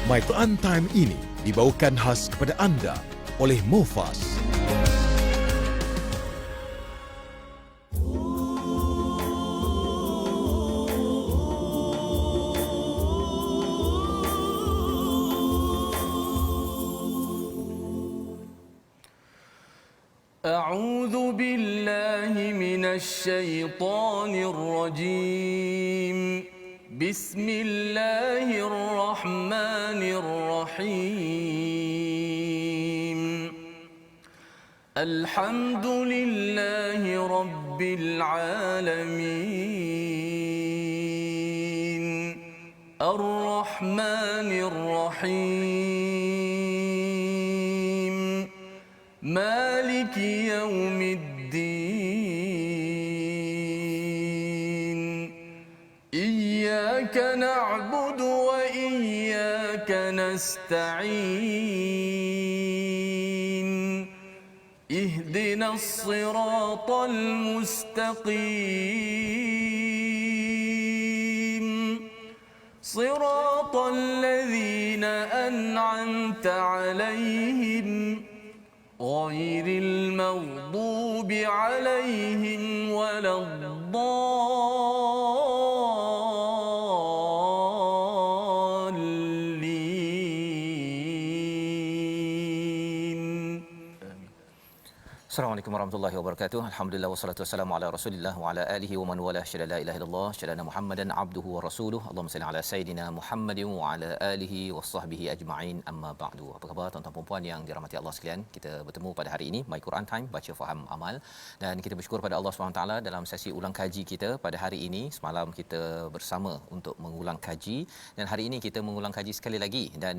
My Quran Time ini dibawakan khas kepada anda oleh Mufas. أعوذ بالله من الشيطان الرجيم بسم الله الرحمن الرحيم الحمد لله رب العالمين الرحمن الرحيم مالك يوم الدين إياك نعبد وإياك نستعين اهدنا الصراط المستقيم صراط الذين أنعمت عليهم غير المغضوب عليهم ولا الضالين. Assalamualaikum warahmatullahi wabarakatuh. Alhamdulillah wassalatu wassalamu ala Rasulillah wa ala alihi wa man wala syada la ilaha illallah syada Muhammadan abduhu wa rasuluhu. Allahumma salli ala sayidina Muhammadin wa ala alihi washabbihi ajma'in. Amma ba'du. Apa khabar tuan-tuan dan puan yang dirahmati Allah sekalian? Kita bertemu pada hari ini My Quran Time, baca faham amal, dan kita bersyukur pada Allah Subhanahu taala dalam sesi ulang kaji kita pada hari ini. Semalam kita bersama untuk mengulang kaji dan hari ini kita mengulang kaji sekali lagi dan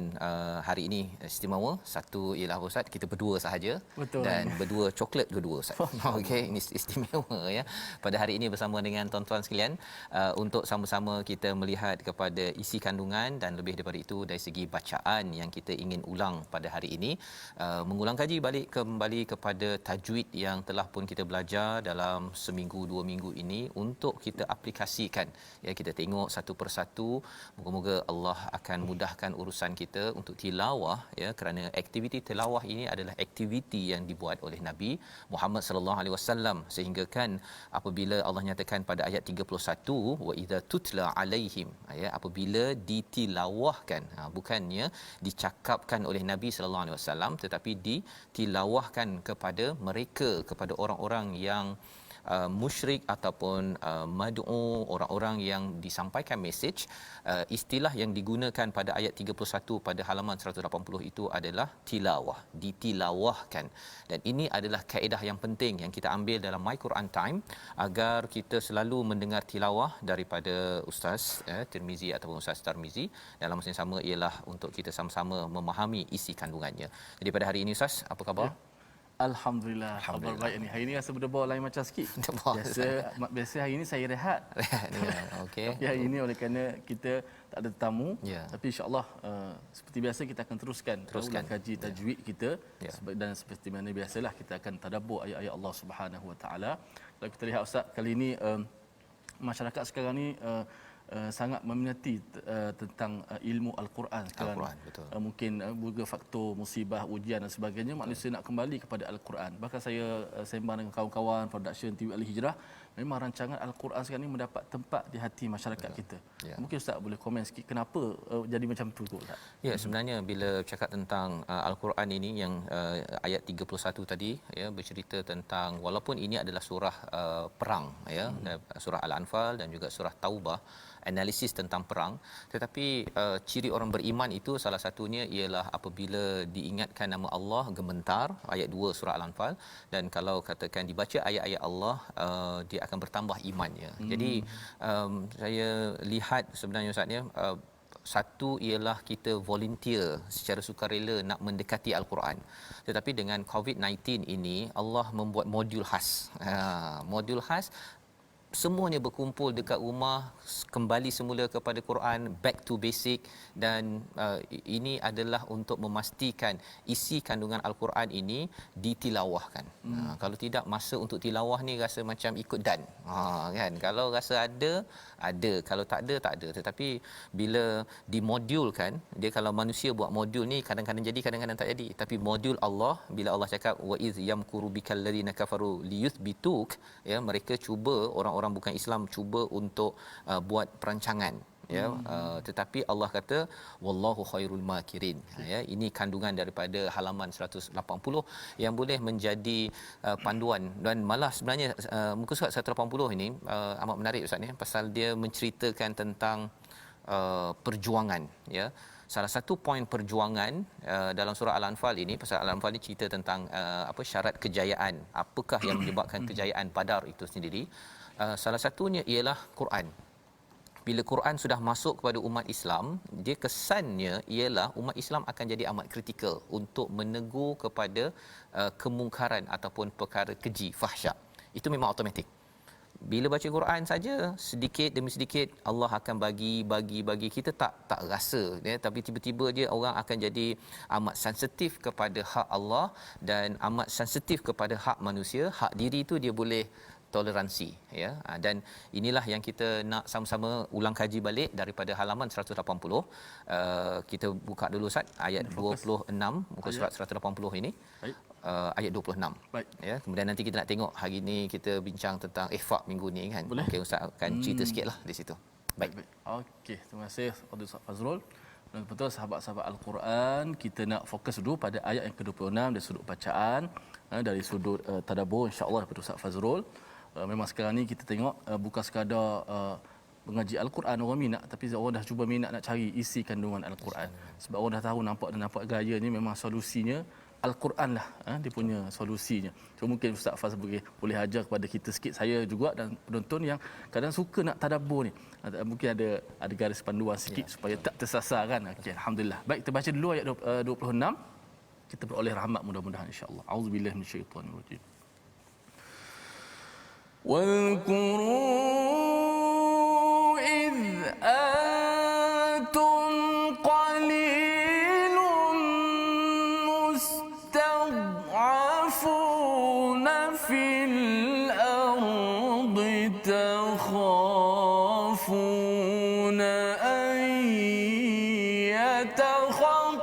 hari ini istimewa. Satu ialah Ustaz, kita berdua sahaja. Betul. Dan berdua coklat kedua Ustaz. Okey, ini istimewa ya. Pada hari ini bersama dengan tuan-tuan sekalian untuk sama-sama kita melihat kepada isi kandungan dan lebih daripada itu dari segi bacaan yang kita ingin ulang pada hari ini. Mengulang kaji balik kembali kepada tajwid yang telah pun kita belajar dalam seminggu 2 minggu ini untuk kita aplikasikan. Ya, kita tengok satu persatu. Moga-moga Allah akan mudahkan urusan kita untuk tilawah ya, kerana aktiviti tilawah ini adalah aktiviti yang dibuat oleh Nabi Muhammad sallallahu alaihi wasallam, sehingga kan apabila Allah nyatakan pada ayat 31 wa idza tutla alaihim, ya, apabila ditilawahkan, bukannya dicakapkan oleh Nabi sallallahu alaihi wasallam tetapi ditilawahkan kepada mereka, kepada orang-orang yang musyrik ataupun mad'u, orang-orang yang disampaikan mesej. Istilah yang digunakan pada ayat 31 pada halaman 180 itu adalah tilawah, ditilawahkan. Dan ini adalah kaedah yang penting yang kita ambil dalam My Quran Time agar kita selalu mendengar tilawah daripada Ustaz Tirmizi ataupun Ustaz Tarmizi. Dalam masa yang sama ialah untuk kita sama-sama memahami isi kandungannya. Jadi pada hari ini Ustaz, apa khabar? Alhamdulillah, khabar baik ni. Hari ni rasa berdebar lain macam sikit. Biasa hari ni saya rehat. Okey. Tapi hari ini oleh kerana kita tak ada tetamu, tapi insya-Allah seperti biasa kita akan teruskan kaji tajwid kita. Dan seperti mana biasalah kita akan tadabbur ayat-ayat Allah Subhanahu Wa Taala. Kalau kita lihat Ustaz, kali ini masyarakat sekarang ni sangat meminati tentang ilmu Al-Quran sekarang. Al-Quran, betul. Mungkin juga faktor musibah, ujian dan sebagainya, manusia nak kembali kepada Al-Quran. Bahkan saya sembang dengan kawan-kawan production TV Al-Hijrah, memang rancangan Al-Quran sekarang ni mendapat tempat di hati masyarakat kita. Mungkin Ustaz boleh komen sikit kenapa jadi macam tu Ustaz? Ya, sebenarnya bila cakap tentang Al-Quran ini yang ayat 31 tadi ya, bercerita tentang walaupun ini adalah surah perang ya, surah Al-Anfal dan juga surah Taubah, analisis tentang perang, tetapi ciri orang beriman itu salah satunya ialah apabila diingatkan nama Allah gemetar, ayat 2 surah Al-Anfal, dan kalau katakan dibaca ayat-ayat Allah dia akan bertambah imannya. Jadi saya lihat sebenarnya Ustaz ya, satu ialah kita volunteer secara sukarela nak mendekati Al-Quran. Tetapi dengan COVID-19 ini Allah membuat modul khas. Modul khas semuanya berkumpul dekat rumah, kembali semula kepada Quran, back to basic. Dan ini adalah untuk memastikan isi kandungan Al-Quran ini ditilawahkan. Kalau tidak, masa untuk tilawah ni rasa macam ikut dan. Kan, kalau rasa ada, kalau tak ada, tak ada. Tetapi bila dimodulkan, dia kalau manusia buat modul ni kadang-kadang jadi, kadang-kadang tak jadi. Tapi modul Allah, bila Allah cakap wa iz yamkuru bikal ladzina kafaru liyuthbituk, ya, mereka cuba, orang-orang bukan Islam cuba untuk buat perancangan, ya. Tetapi Allah kata wallahu khairul makirin, ya. Ini kandungan daripada halaman 180 yang boleh menjadi panduan. Dan malah sebenarnya muka surat 180 ini amat menarik Ustaz ni, pasal dia menceritakan tentang perjuangan, ya. Salah satu poin perjuangan dalam surah Al-Anfal ini, pasal Al-Anfal ini cerita tentang syarat kejayaan, apakah yang menyebabkan kejayaan Badar itu sendiri. Salah satunya ialah Quran. Bila Quran sudah masuk kepada umat Islam, dia kesannya ialah umat Islam akan jadi amat kritikal untuk menegur kepada kemungkaran ataupun perkara keji, fahsyak. Itu memang automatik. Bila baca Quran saja, sedikit demi sedikit Allah akan bagi kita tak rasa, ya, tapi tiba-tiba je orang akan jadi amat sensitif kepada hak Allah dan amat sensitif kepada hak manusia. Hak diri tu dia boleh toleransi, ya. Dan inilah yang kita nak sama-sama ulang kaji balik daripada halaman 180. Kita buka dulu Ustaz ayat 26 muka surat 180 ini. Baik. Ayat 26. Baik. Ya, kemudian nanti kita nak tengok hari ni kita bincang tentang ihfa minggu ni kan. Okey, Ustaz akan cerita sikitlah di situ. Baik. Okey, terima kasih Fadil Ustaz Fazrul. Dan betul sahabat-sahabat Al-Quran, kita nak fokus dulu pada ayat yang ke-26 dari sudut bacaan, dari sudut tadabbur insya-Allah daripada Ustaz Fazrul. Memang sekarang ni kita tengok bukan sekadar mengaji Al-Quran orang minat, tapi orang dah cuba minat nak cari isi kandungan Al-Quran. Sebab orang dah tahu nampak gaya ni memang solusinya Al-Quran lah, dia punya solusinya. So mungkin Ustaz Faz boleh ajar kepada kita sikit, saya juga dan penonton yang kadang suka nak tadabbur ni. Mungkin ada garis panduan sikit supaya tak tersasar kan. Okey, alhamdulillah. Baik, kita baca dulu ayat 26. Kita beroleh rahmat mudah-mudahan insya-Allah. Auzubillahi minasyaitonirrajim. واذكروا إذ أنتم قليل مستضعفون في الأرض تخافون أن يتخطفكم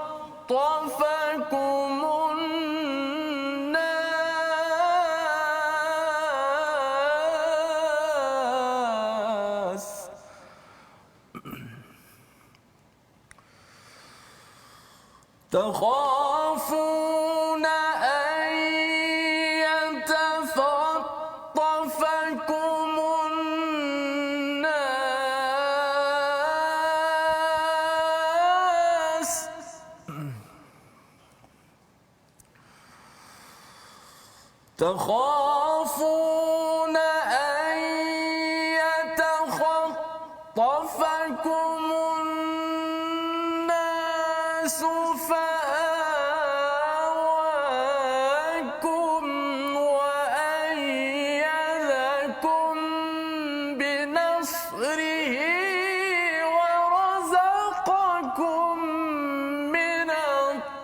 تخافون أن يتخطفكم الناس تخافون أن يتخطفكم الناس فآواكم وأيدكم بنصره ورزقكم من الطيبات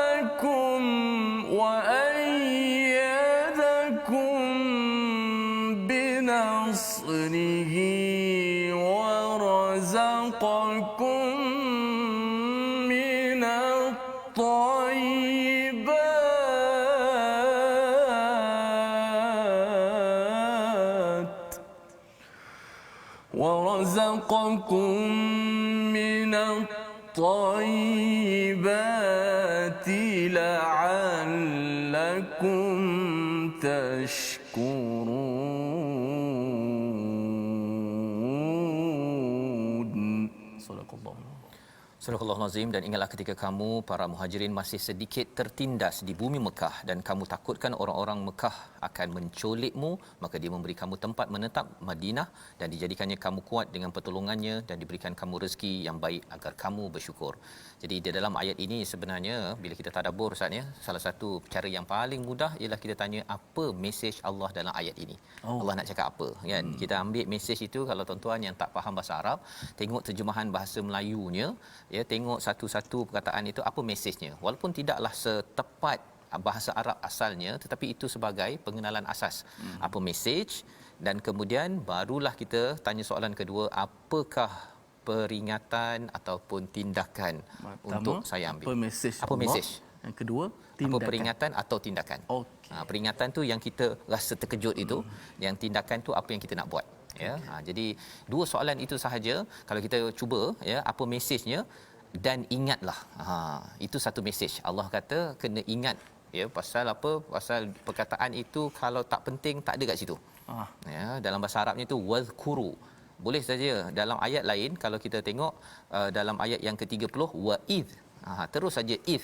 فآواكم وأيدكم بنصره ورزقكم من الطيبات لعلكم تشكرون. صدق الله. Surah Al-Azim, dan ingatlah ketika kamu para muhajirin masih sedikit tertindas di bumi Mekah dan kamu takutkan orang-orang Mekah akan menculikmu, maka dia memberi kamu tempat menetap Madinah dan dijadikannya kamu kuat dengan pertolongannya dan diberikan kamu rezeki yang baik agar kamu bersyukur. Jadi di dalam ayat ini sebenarnya bila kita tadabbur Ustaz ya, salah satu cara yang paling mudah ialah kita tanya apa mesej Allah dalam ayat ini. Allah nak cakap apa kan? Kita ambil mesej itu, kalau tuan-tuan yang tak faham bahasa Arab, tengok terjemahan bahasa Melayunya, ya, tengok satu-satu perkataan itu apa mesejnya. Walaupun tidaklah setepat bahasa Arab asalnya, tetapi itu sebagai pengenalan asas. Apa mesej, dan kemudian barulah kita tanya soalan kedua, apakah peringatan ataupun tindakan untuk saya ambil. Apa mesej? Yang kedua, tindakan. Apa peringatan atau tindakan? Okey. Peringatan tu yang kita rasa terkejut itu, yang tindakan tu apa yang kita nak buat. Ya, jadi dua soalan itu sahaja. Kalau kita cuba, ya, apa mesejnya, dan ingatlah. Itu satu mesej. Allah kata kena ingat, ya, pasal apa? Pasal perkataan itu kalau tak penting tak ada kat situ. Ya, dalam bahasa Arabnya itu wazkuru. Boleh saja dalam ayat lain, kalau kita tengok dalam ayat yang ke-30 wa id. Terus saja id.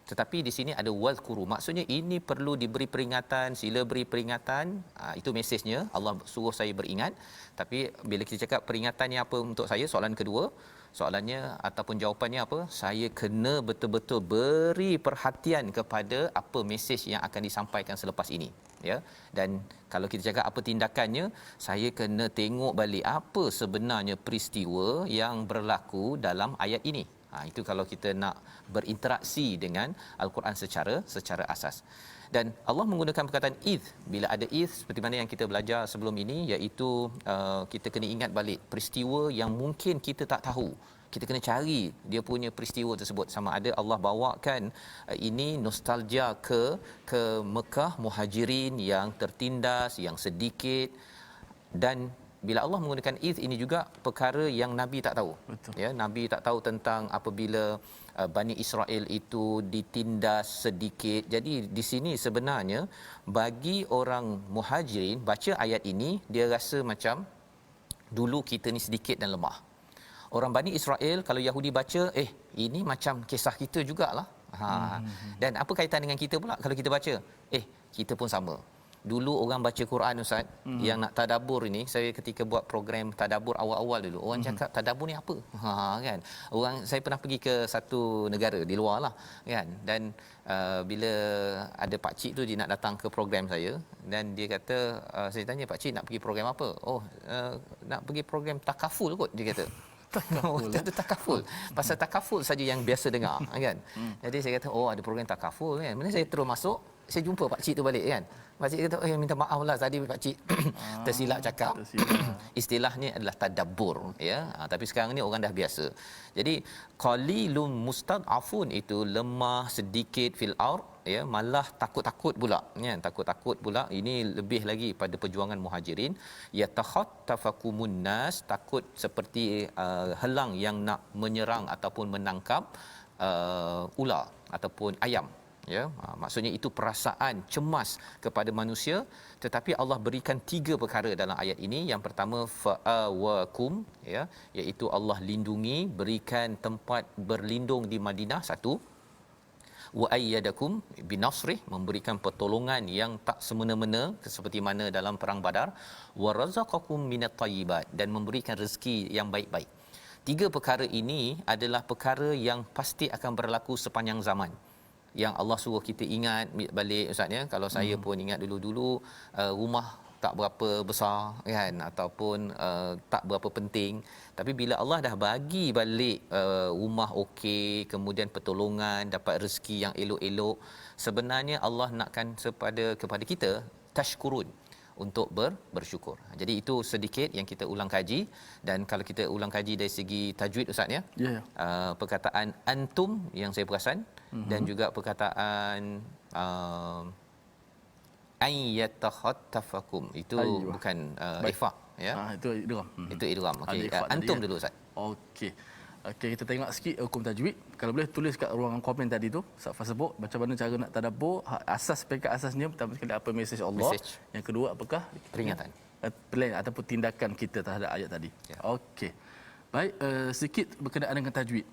Tetapi di sini ada wazkuru. Maksudnya ini perlu diberi peringatan, sila beri peringatan. Itu mesejnya. Allah suruh saya beringat. Tapi bila kita cakap peringatannya apa untuk saya, soalan kedua, soalannya ataupun jawapannya apa? Saya kena betul-betul beri perhatian kepada apa mesej yang akan disampaikan selepas ini, ya. Dan kalau kita cakap apa tindakannya, saya kena tengok balik apa sebenarnya peristiwa yang berlaku dalam ayat ini. Itu kalau kita nak berinteraksi dengan Al-Quran secara asas. Dan Allah menggunakan perkataan id. Bila ada id, seperti mana yang kita belajar sebelum ini, iaitu kita kena ingat balik peristiwa yang mungkin kita tak tahu. Kita kena cari dia punya peristiwa tersebut, sama ada Allah bawakan ini nostalgia ke Mekah, muhajirin yang tertindas, yang sedikit. Dan bila Allah menggunakan iz ini juga perkara yang Nabi tak tahu. Betul. Ya, Nabi tak tahu tentang apabila Bani Israel itu ditindas sedikit. Jadi di sini sebenarnya bagi orang muhajirin baca ayat ini, dia rasa macam dulu kita ni sedikit dan lemah. Orang Bani Israel kalau Yahudi baca, ini macam kisah kita jugalah. Dan apa kaitan dengan kita pula kalau kita baca? Kita pun sama. Dulu orang baca Quran Ustaz, yang nak tadabbur ini, saya ketika buat program tadabbur awal-awal dulu, orang cakap tadabbur ni apa? Kan. Saya pernah pergi ke satu negara di luar lah, kan. Dan bila ada pak cik tu dia nak datang ke program saya, dan dia kata, saya tanya, pak cik nak pergi program apa? Nak pergi program takaful kot, dia kata. Takaful. Pasal takaful saja yang biasa dengar, kan. Jadi saya kata, ada program takaful, kan. Mana saya terus masuk, saya jumpa pak cik tu balik, kan. Pak cik kata, minta maaf lah tadi pak cik tersilap cakap. Istilahnya adalah tadabbur, ya. Tapi sekarang ni orang dah biasa. Jadi qalilum mustad'afun itu lemah sedikit fil ard, ya, malah takut-takut pula, ya, takut-takut pula. Ini lebih lagi pada perjuangan muhajirin, yatakhattafakumun nas, takut seperti helang yang nak menyerang ataupun menangkap ular ataupun ayam. Ya, maksudnya itu perasaan cemas kepada manusia, tetapi Allah berikan 3 perkara dalam ayat ini. Yang pertama fa'awakum, ya, iaitu Allah lindungi, berikan tempat berlindung di Madinah, satu. Wa ayyadakum binasrih, memberikan pertolongan yang tak semena-mena seperti mana dalam perang Badar. Wa razaqakum minat thayyibat, dan memberikan rezeki yang baik-baik. 3 perkara ini adalah perkara yang pasti akan berlaku sepanjang zaman, yang Allah suruh kita ingat balik Ustaz, ya. Kalau saya pun ingat dulu-dulu rumah tak berapa besar, kan, ataupun tak berapa penting, tapi bila Allah dah bagi balik rumah okey, kemudian pertolongan, dapat rezeki yang elok-elok, sebenarnya Allah nakkan kepada kita tashkurun, untuk bersyukur. Jadi itu sedikit yang kita ulang kaji. Dan kalau kita ulang kaji dari segi tajwid Ustaz, ya, perkataan antum yang saya perasan, dan juga perkataan ayyatakhattafakum itu bukan ifaq, ya. Itu idgham. Itu idgham. Okey, antum dulu Ustaz. Okey, kita tengok sikit hukum tajwid. Kalau boleh tulis kat ruangan komen tadi tu, Ustaz Fah sebut macam mana cara nak tadabbur. Asas peringkat asasnya, pertama sekali apa mesej Allah. Yang kedua apakah peringatan plan ataupun tindakan kita terhadap ayat tadi. Okey. Baik, sedikit berkenaan dengan tajwid.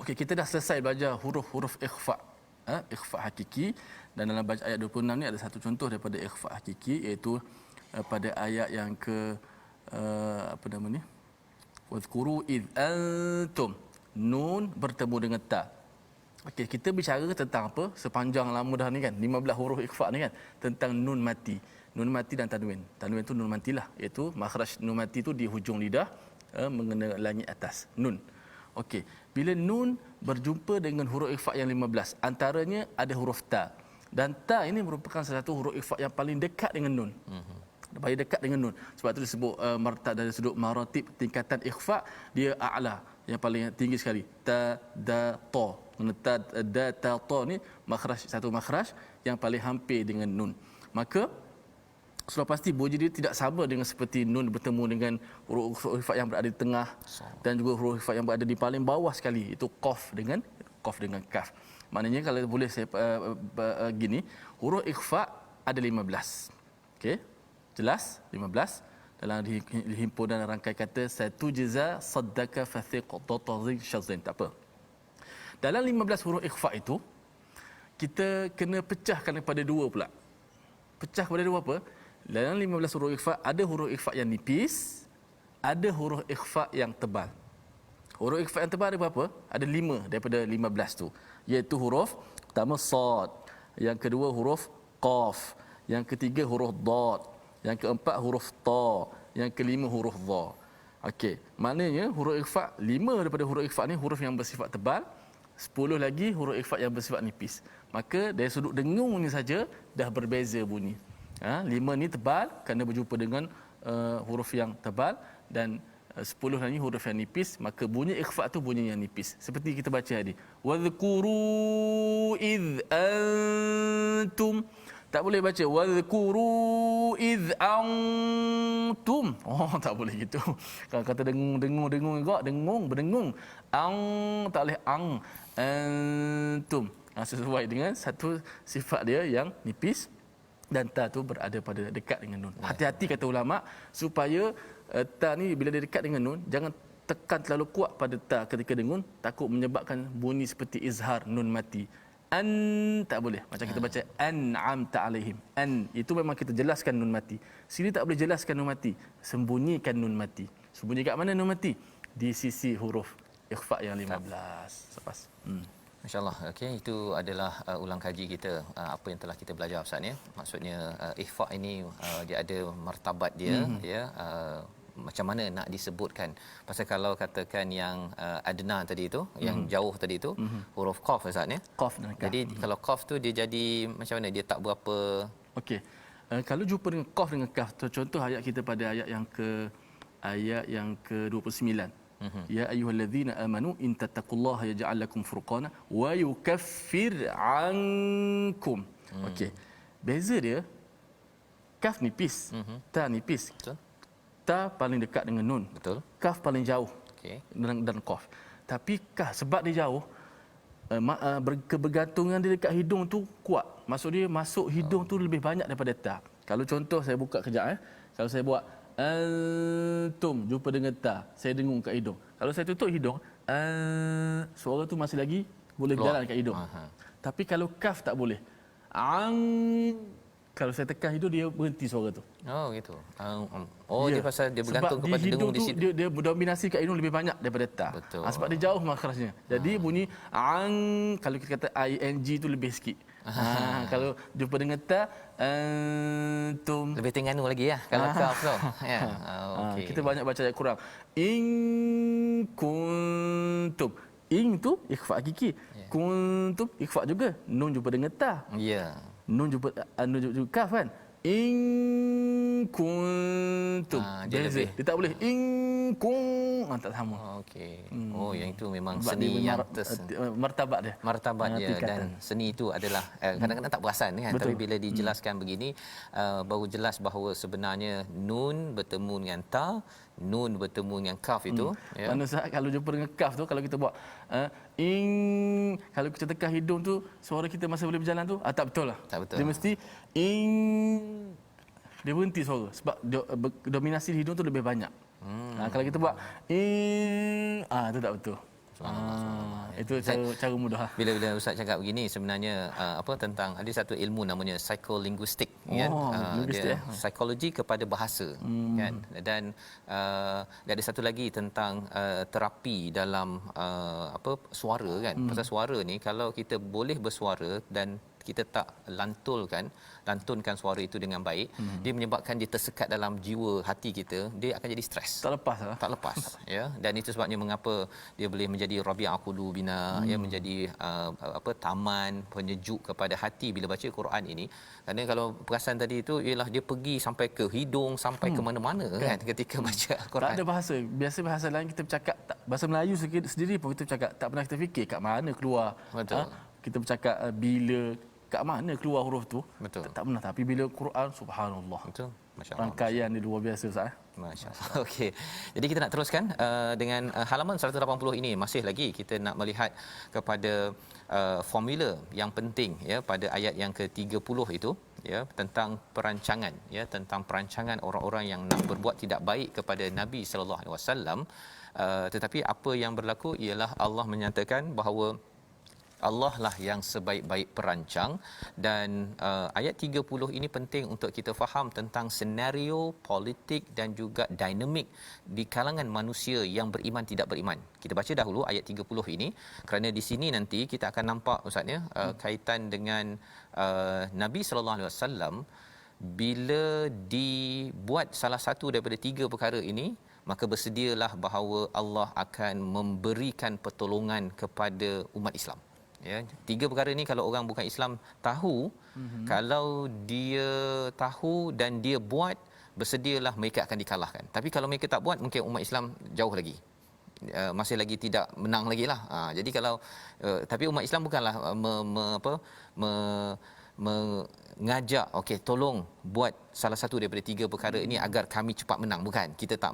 Okey, kita dah selesai belajar huruf-huruf ikhfa. Ikhfa hakiki, dan dalam bacaan ayat 26 ni ada satu contoh daripada ikhfa hakiki, iaitu pada ayat yang ke apa nama ni? Wadhkuru id antum, nun bertemu dengan ta. Okey, kita bicara tentang apa sepanjang lama dah ni kan, 15 huruf ikhfa ni kan, tentang nun mati. Nun mati dan tanwin. Tanwin tu nun matilah, iaitu makhraj nun mati tu di hujung lidah mengena langit atas. Nun. Okey, bila nun berjumpa dengan huruf ikhfa yang 15, antaranya ada huruf ta. Dan ta ini merupakan salah satu huruf ikhfa yang paling dekat dengan nun. Paling dekat dengan nun. Sebab itu disebut dari sudut maratib tingkatan ikhfa, dia a'la, yang paling tinggi sekali. Ta, da, ta. Ta, da, ta, ta ni satu makhraj yang paling hampir dengan nun. Maka sudah pasti bunyi dia tidak sama dengan seperti nun bertemu dengan huruf ikhfa yang berada di tengah dan juga huruf ikhfa yang berada di paling bawah sekali, itu qaf dengan kaf. Maknanya kalau boleh saya gini, huruf ikhfa ada 15. Okey. Jelas? 15 dalam himpunan rangkai kata satu jaza saddaka fathiq tatazin shazin, tak apa. Dalam 15 huruf ikhfa itu kita kena pecahkan kepada dua pula. Pecah kepada dua apa? Dalam 15 huruf ikhfa ada huruf ikhfa yang nipis, ada huruf ikhfa yang tebal. Huruf ikhfa yang tebal ada berapa? Ada 5 daripada 15 tu. Iaitu huruf pertama sad, yang kedua huruf qaf, yang ketiga huruf dad, yang keempat huruf ta, yang kelima huruf dha. Okey, maknanya huruf ikhfa 5 daripada huruf ikhfa ni huruf yang bersifat tebal, 10 lagi huruf ikhfa yang bersifat nipis. Maka dari sudut dengung ni saja dah berbeza bunyi. 5 ni tebal kerana berjumpa dengan huruf yang tebal, dan 10 lagi huruf yang nipis, maka bunyi ikhfa tu bunyi yang nipis. Seperti kita baca tadi, wadhkuru id antum. Tak boleh baca wadhkuru id antum. Tak boleh gitu. Kalau kata dengung juga, berdengung. Tak boleh antum. Sesuai dengan satu sifat dia yang nipis, dan ta tu berada pada dekat dengan nun. Hati-hati kata ulama, supaya ta ni bila dia dekat dengan nun, jangan tekan terlalu kuat pada ta ketika dengung, takut menyebabkan bunyi seperti izhar nun mati. An tak boleh. Macam kita baca an'amta alaihim. An itu memang kita jelaskan nun mati. Sini tak boleh jelaskan nun mati, sembunyikan nun mati. Sembunyi kat mana nun mati? Di sisi huruf ikhfa yang 15. Lepas. Masya-Allah. Okey, itu adalah ulang kaji kita apa yang telah kita belajar Ustaz ya. Maksudnya ikhfa ini dia ada martabat dia ya, macam mana nak disebutkan. Pasal kalau katakan yang adna tadi itu, yang jauh tadi itu, huruf qaf Ustaz ya. Qaf dan kaf. Jadi kalau qaf tu dia jadi macam mana? Dia tak berapa. Okey. Kalau jumpa dengan qaf dengan kaf, contoh ayat kita pada ayat yang ke-29. Ya ayyuhallazina amanu in tattaqullaha yaj'al lakum furqana wa yukaffir 'ankum. Okey. Beza dia, kaf nipis, ta nipis. Betul. Ta paling dekat dengan nun. Betul. Kaf paling jauh. Okey. Dan qaf. Tapi kaf sebab dia jauh, kebergantungan dia dekat hidung tu kuat. Maksud dia masuk hidung tu lebih banyak daripada ta. Kalau contoh saya buka kejap Kalau saya buat antum jumpa dengan ta, saya dengung kat hidung. Kalau saya tutup hidung, suara tu masih lagi boleh berjalan kat hidung. Tapi kalau kaf tak boleh. Kalau saya tekan hidung, dia berhenti suara tu. Oh gitu. Dia pasal dia bergantung kepada dengung di situ. Dia dominasi kat hidung lebih banyak daripada ta. Sebab dia jauh makhrajnya. Jadi bunyi kalau kita kata ing tu lebih sikit. Kalau jumpa dengan ta, antum lebih Terengganu lagi ya kalau kaf tu. Ya. Okey. Kita banyak baca ayat kurang. In kuntum. In tu ikhfa hakiki. Kuntum ikhfa juga. Nun jumpa dengan ta. Ya. Nun jumpa kaf kan. In kuntum. Dia tak boleh in kun, tak sama. Okey. Yang itu memang Sebab seni yang martabat dia. Martabat dia dan seni itu adalah kadang-kadang tak perasan kan. Betul. Tapi bila dijelaskan begini baru jelas bahawa sebenarnya nun bertemu dengan ta, nun bertemu dengan kaf itu ya. Mana saat kalau jumpa dengan kaf tu, kalau kita buat kalau kita tekan hidung tu, suara kita masih boleh berjalan tu, tak betul lah. Tak betul. Dia mesti dia berhenti suara sebab dominasi hidung tu lebih banyak. Kalau kita buat itu tak betul. Itu cara mudah. Bila ustaz cakap begini sebenarnya tentang ada satu ilmu namanya psikolinguistik kan. Dia psikologi kepada bahasa kan. Dan ada satu lagi tentang terapi dalam suara kan. Pasal suara ni kalau kita boleh bersuara dan kita tak lantunkan suara itu dengan baik, dia menyebabkan dia tersekat dalam jiwa hati kita, dia akan jadi stres. Tak lepas ya. Dan itu sebabnya mengapa dia boleh menjadi rabi'ah qulubina, ya, menjadi taman penyejuk kepada hati bila baca Quran ini. Kerana kalau perasan tadi itu ialah dia pergi sampai ke hidung, sampai ke mana-mana kan ketika baca Al-Quran. Tak ada bahasa. Biasa bahasa lain kita bercakap, bahasa Melayu sendiri pun kita bercakap, tak pernah kita fikir kat mana keluar. Kita bercakap bila, kat mana keluar huruf tu. Tak pernah. Tapi bila Quran, subhanallah. Betul. Masya-Allah. Rangkaian dia luar biasa Ustaz. Masya-Allah. Okey. Jadi kita nak teruskan dengan halaman 180 ini. Masih lagi kita nak melihat kepada formula yang penting ya pada ayat yang ke-30 itu ya, tentang perancangan ya, tentang perancangan orang-orang yang nak berbuat tidak baik kepada Nabi sallallahu alaihi wasallam. Tetapi apa yang berlaku ialah Allah menyatakan bahawa Allah lah yang sebaik-baik perancang. Dan ayat 30 ini penting untuk kita faham tentang senario politik dan juga dinamik di kalangan manusia yang beriman tidak beriman. Kita baca dahulu ayat 30 ini kerana di sini nanti kita akan nampak ustaz ya, kaitan dengan Nabi sallallahu alaihi wasallam bila dibuat salah satu daripada tiga perkara ini, maka bersedialah bahawa Allah akan memberikan pertolongan kepada umat Islam. Ya, tiga perkara ni kalau orang bukan Islam tahu, kalau dia tahu dan dia buat, bersedialah mereka akan dikalahkan. Tapi kalau mereka tak buat, mungkin umat Islam jauh lagi. Masih lagi tidak menang lagi lah. Jadi kalau tapi umat Islam bukanlah mengajak okey tolong buat salah satu daripada tiga perkara ini agar kami cepat menang, bukan. Kita tak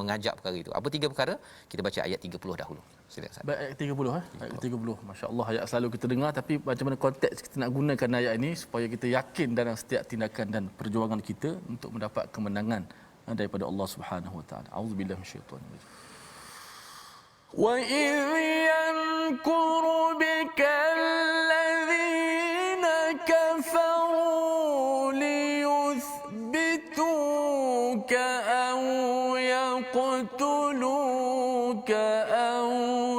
mengajak perkara itu. Apa tiga perkara? Kita baca ayat 30 dahulu. Silakan. Baik, ayat 30 ayat 30. Masya-Allah, ayat selalu kita dengar, tapi macam mana konteks kita nak gunakan ayat ini supaya kita yakin dalam setiap tindakan dan perjuangan kita untuk mendapat kemenangan daripada Allah Subhanahu wa taala. Auzubillahi minasyaitanir rajim. Wa idh yankuru bika alladhina kafaru liyuthbituka aw yaqtuluka aw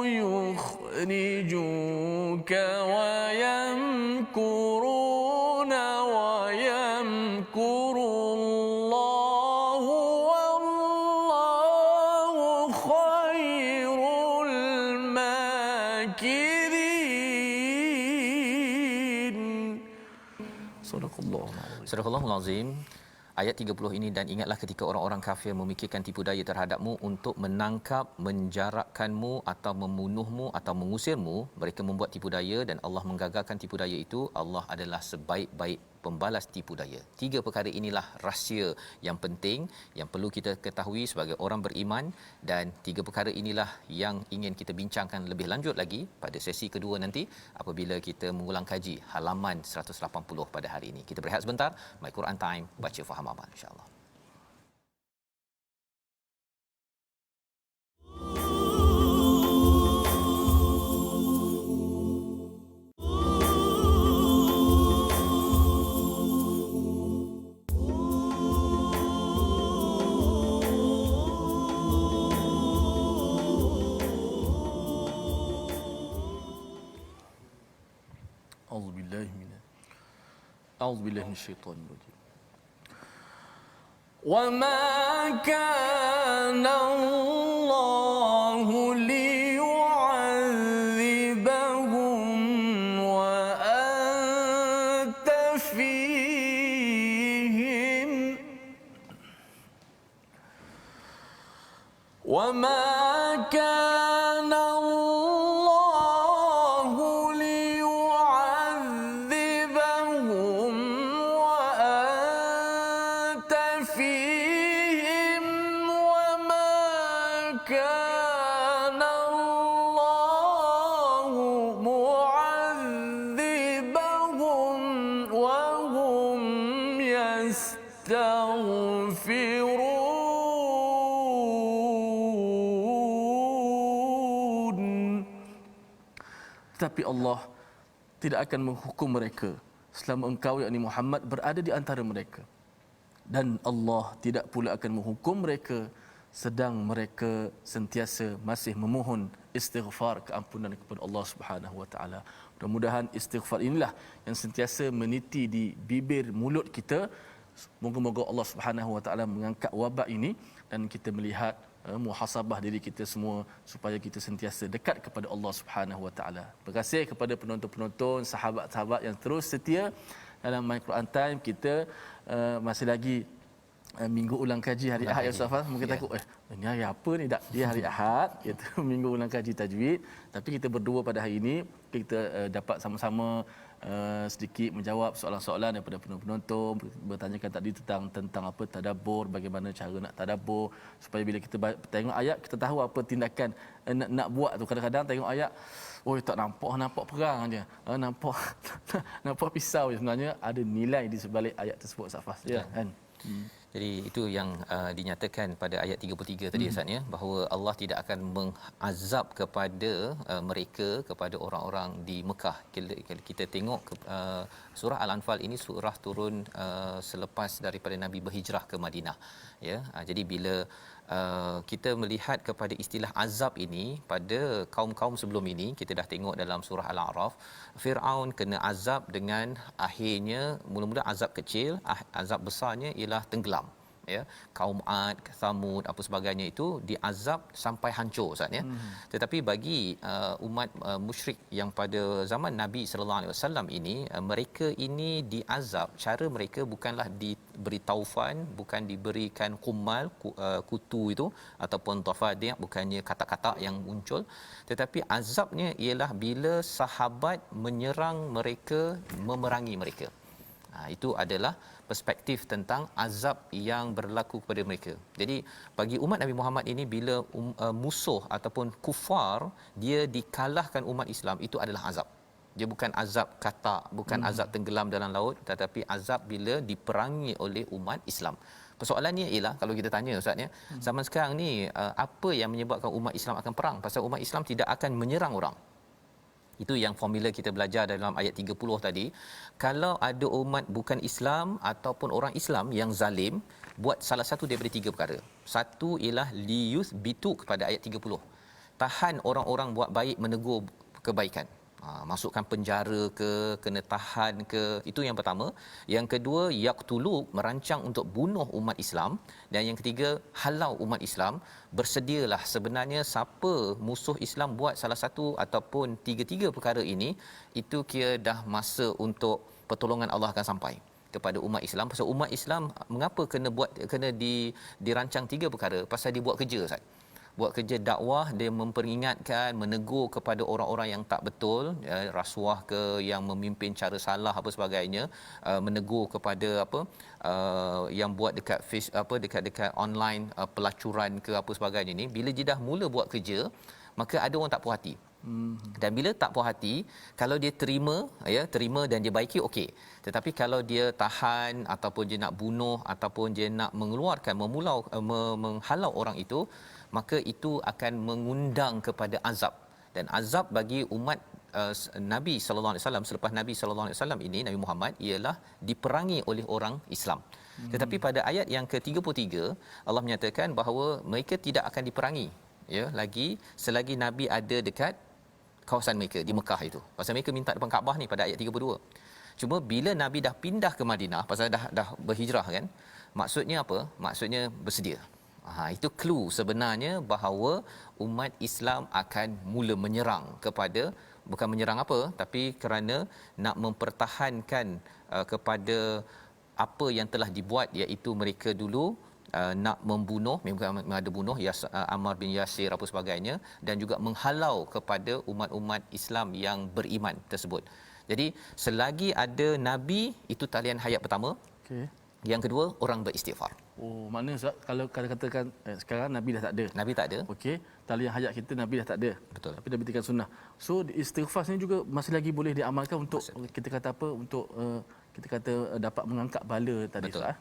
yukhrijuka wa yamkuruna wa yamkurullahu wallahu khairul makirin. Sadaqallahul azim. Ayat 30 ini, dan ingatlah ketika orang-orang kafir memikirkan tipu daya terhadapmu untuk menangkap, menjarakkanmu atau membunuhmu atau mengusirmu, mereka membuat tipu daya dan Allah menggagalkan tipu daya itu. Allah adalah sebaik-baik pembalas tipu daya. Tiga perkara inilah rahsia yang penting yang perlu kita ketahui sebagai orang beriman, dan tiga perkara inilah yang ingin kita bincangkan lebih lanjut lagi pada sesi kedua nanti apabila kita mengulang kaji halaman 180 pada hari ini. Kita berehat sebentar. My Quran Time, baca faham amal insya-Allah. أعوذ بالله من الشيطان الرجيم. وما كان الله ليعذبهم وأنت فيهم وما كان الله ليعذبهم وأنت فيهم وما كان الله معذبهم وهم يستغفرون. tetapi Allah tidak akan menghukum mereka selama engkau yakni Muhammad berada di antara mereka, dan Allah tidak pula akan menghukum mereka sedang mereka sentiasa masih memohon istighfar keampunan kepada Allah Subhanahu wa taala. Mudah-mudahan istighfar inilah yang sentiasa meniti di bibir mulut kita. Moga-moga Allah Subhanahu wa taala mengangkat wabak ini dan kita melihat muhasabah diri kita semua supaya kita sentiasa dekat kepada Allah Subhanahu wa taala. Terima kasih kepada penonton-penonton, sahabat-sahabat yang terus setia dalam My Quran Time. Kita masih lagi minggu ulang kaji hari Ahad ya Ustaz. Mungkin takut ini hari apa ni, tak dia hari Ahad iaitu minggu ulang kaji tajwid, tapi kita berdua pada hari ini kita dapat sama-sama sedikit menjawab soalan-soalan daripada penonton, bertanyakan tadi tentang apa tadabbur, bagaimana cara nak tadabbur supaya bila kita tengok ayat kita tahu apa tindakan nak buat tu. Kadang-kadang tengok ayat, oh tak nampak perang dia, nampak pisau, sebenarnya ada nilai di sebalik ayat tersebut Safas ya kan. Jadi itu yang dinyatakan pada ayat 33 tadi Ustaz ya, bahawa Allah tidak akan mengazab kepada mereka, kepada orang-orang di Mekah. Kita tengok surah Al-Anfal ini surah turun selepas daripada Nabi berhijrah ke Madinah ya. Jadi bila kita melihat kepada istilah azab ini pada kaum-kaum sebelum ini, kita dah tengok dalam surah Al-A'raf, Firaun kena azab dengan akhirnya mula-mula azab kecil, azab besarnya ialah tenggelam ya. Kaum Ad, Thamud apa sebagainya itu diazab sampai hancur Ustaz ya. Tetapi bagi umat musyrik yang pada zaman Nabi sallallahu alaihi wasallam ini, mereka ini diazab, cara mereka bukanlah diberi taufan, bukan diberikan kumal kutu itu ataupun tafadi', bukannya kata-kata yang muncul, tetapi azabnya ialah bila sahabat menyerang mereka, memerangi mereka. Itu adalah perspektif tentang azab yang berlaku kepada mereka. Jadi bagi umat Nabi Muhammad ini, bila musuh ataupun kufar dia dikalahkan umat Islam, itu adalah azab. Dia bukan azab katak, bukan azab tenggelam dalam laut, tetapi azab bila diperangi oleh umat Islam. Persoalannya ialah kalau kita tanya Ustaz ya, zaman sekarang ni apa yang menyebabkan umat Islam akan perang? Pasal umat Islam tidak akan menyerang orang. Itu yang formula kita belajar dalam ayat 30 tadi. Kalau ada umat bukan Islam ataupun orang Islam yang zalim, buat salah satu daripada tiga perkara. Satu ialah liyuthbitu kepada ayat 30. Tahan orang-orang buat baik, menegur kebaikan. Masukkan penjara ke, kena tahan ke, itu yang pertama. Yang kedua, yaqtulu, merancang untuk bunuh umat Islam. Dan yang ketiga, halau umat Islam. Bersedialah, sebenarnya siapa musuh Islam buat salah satu ataupun tiga-tiga perkara ini, itu kira dah masa untuk pertolongan Allah akan sampai kepada umat Islam. Pasal umat Islam mengapa kena dirancang tiga perkara? Pasal dia buat kerja Ustaz. Buat kerja dakwah, dia memperingatkan, menegur kepada orang-orang yang tak betul, rasuah ke, yang memimpin cara salah apa sebagainya, menegur kepada yang buat dekat online, pelacuran ke apa sebagainya ni. Bila dia dah mula buat kerja, maka ada orang tak puas hati. Dan bila tak puas hati, kalau dia terima dan dia baiki, okey. Tetapi kalau dia tahan ataupun dia nak bunuh ataupun dia nak mengeluarkan, menghalau orang itu, maka itu akan mengundang kepada azab. Dan azab bagi umat Nabi sallallahu alaihi wasallam selepas Nabi sallallahu alaihi wasallam ini, Nabi Muhammad, ialah diperangi oleh orang Islam. Tetapi pada ayat yang ke-33 Allah menyatakan bahawa mereka tidak akan diperangi ya lagi selagi Nabi ada dekat kawasan mereka di Mekah itu. Pasal mereka minta depan Kaabah ni pada ayat 32. Cuma bila Nabi dah pindah ke Madinah, pasal dah berhijrah kan, maksudnya apa? Maksudnya bersedia. Itu clue sebenarnya bahawa umat Islam akan mula menyerang kepada, bukan menyerang apa, tapi kerana nak mempertahankan kepada apa yang telah dibuat, iaitu mereka dulu nak membunuh, memang ada bunuh Ammar bin Yasir apa sebagainya, dan juga menghalau kepada umat-umat Islam yang beriman tersebut. Jadi selagi ada Nabi, itu talian hayat pertama. Okey. Yang kedua, orang beristighfar. Oh, mana Ustaz, kalau katakan sekarang Nabi dah tak ada. Nabi tak ada. Okey, talian hayat kita Nabi dah tak ada. Betul. Tapi Nabi tinggal sunnah. So istighfar ni juga masih lagi boleh diamalkan untuk kita kata apa, untuk kita kata dapat mengangkat bala tadi Ustaz.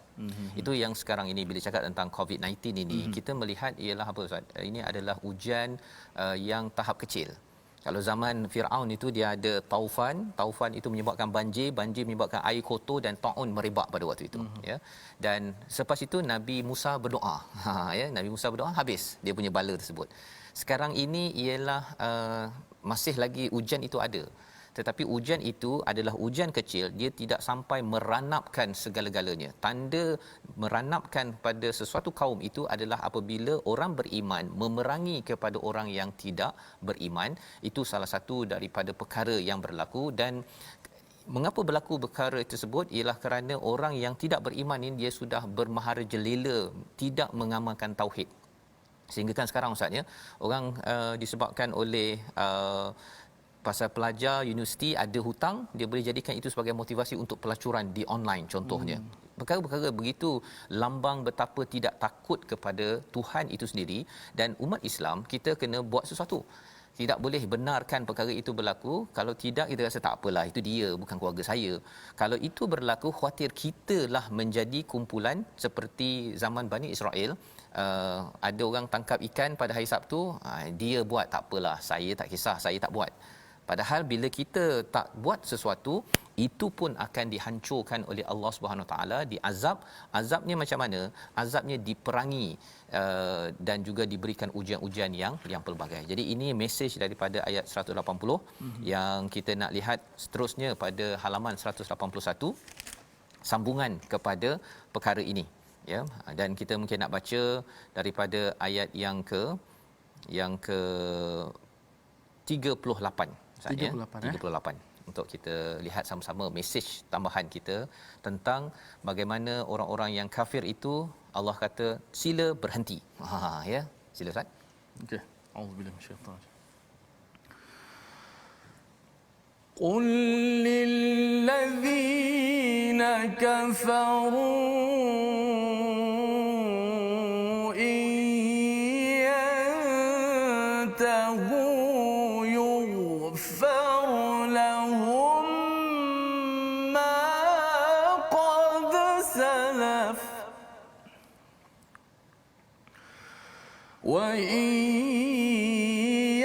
Itu yang sekarang ini bila cakap tentang COVID-19 ini, kita melihat ialah apa Ustaz? Ini adalah ujian yang tahap kecil. Kalau zaman Firaun itu dia ada taufan itu menyebabkan banjir menyebabkan air kotor dan taun merebak pada waktu itu ya. Dan selepas itu Nabi Musa berdoa. Ya, Nabi Musa berdoa habis dia punya bala tersebut. Sekarang ini ialah masih lagi hujan itu ada. Tetapi hujan itu adalah hujan kecil, dia tidak sampai meranapkan segala-galanya. Tanda meranapkan pada sesuatu kaum itu adalah apabila orang beriman memerangi kepada orang yang tidak beriman. Itu salah satu daripada perkara yang berlaku. Dan mengapa berlaku perkara tersebut ialah kerana orang yang tidak beriman ini dia sudah bermahara jelela, tidak mengamalkan tauhid. Sehingga kan sekarang Ustaz ya, orang disebabkan oleh pasal pelajar universiti ada hutang, dia boleh jadikan itu sebagai motivasi untuk pelacuran di online contohnya. Perkara-perkara begitu lambang betapa tidak takut kepada Tuhan itu sendiri. Dan umat Islam kita kena buat sesuatu. Tidak boleh benarkan perkara itu berlaku. Kalau tidak, kita rasa tak apalah, itu dia, bukan keluarga saya. Kalau itu berlaku, khawatir kitalah menjadi kumpulan seperti zaman Bani Israel. Ada orang tangkap ikan pada hari Sabtu, dia buat, tak apalah, saya tak kisah, saya tak buat. Padahal bila kita tak buat sesuatu, itu pun akan dihancurkan oleh Allah Subhanahu Wa Taala, diazab. Azabnya macam mana? Azabnya diperangi dan juga diberikan ujian-ujian yang pelbagai. Jadi ini mesej daripada ayat 180 yang kita nak lihat seterusnya pada halaman 181, sambungan kepada perkara ini ya. Dan kita mungkin nak baca daripada ayat yang ke 38 Ustaz, 38 untuk kita lihat sama-sama mesej tambahan kita tentang bagaimana orang-orang yang kafir itu Allah kata sila berhenti. Ya, sila Ustaz. Okey, auzubillahi minasyaitanir rajim. Qul lilladzina kafaru وَإِن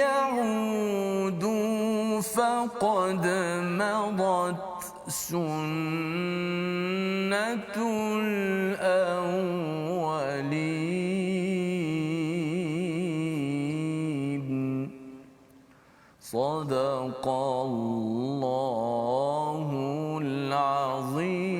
يَعُودُوا فَقَدْ مَضَتْ سُنَّةُ الْأَوَّلِينَ صَدَقَ اللَّهُ الْعَظِيمُ.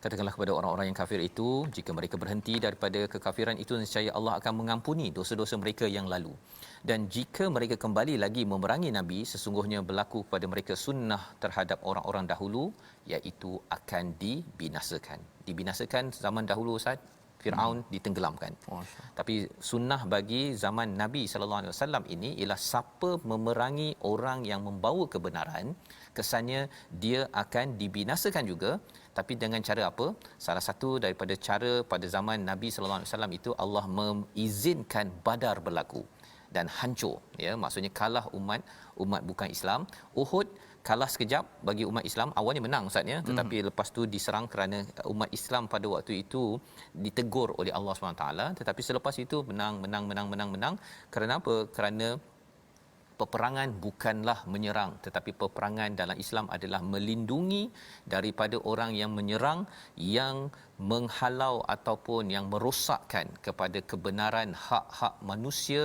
Katakanlah kepada orang-orang yang kafir itu, jika mereka berhenti daripada kekafiran itu, nescaya Allah akan mengampuni dosa-dosa mereka yang lalu. Dan jika mereka kembali lagi memerangi Nabi, sesungguhnya berlaku kepada mereka sunnah terhadap orang-orang dahulu, iaitu akan dibinasakan. Dibinasakan zaman dahulu Ustaz, Firaun ditenggelamkan. Tapi sunnah bagi zaman Nabi sallallahu alaihi wasallam ini ialah siapa memerangi orang yang membawa kebenaran, kesannya dia akan dibinasakan juga. Tapi dengan cara apa? Salah satu daripada cara pada zaman Nabi sallallahu alaihi wasallam itu Allah mengizinkan Badar berlaku dan hancur, ya, maksudnya kalah umat bukan Islam. Uhud kalah sekejap bagi umat Islam, awalnya menang Ustaz ya, tetapi lepas tu diserang kerana umat Islam pada waktu itu ditegur oleh Allah SWT. Tetapi selepas itu menang. Kerana apa? Kerana peperangan bukanlah menyerang, tetapi peperangan dalam Islam adalah melindungi daripada orang yang menyerang, yang menghalau ataupun yang merosakkan kepada kebenaran hak-hak manusia,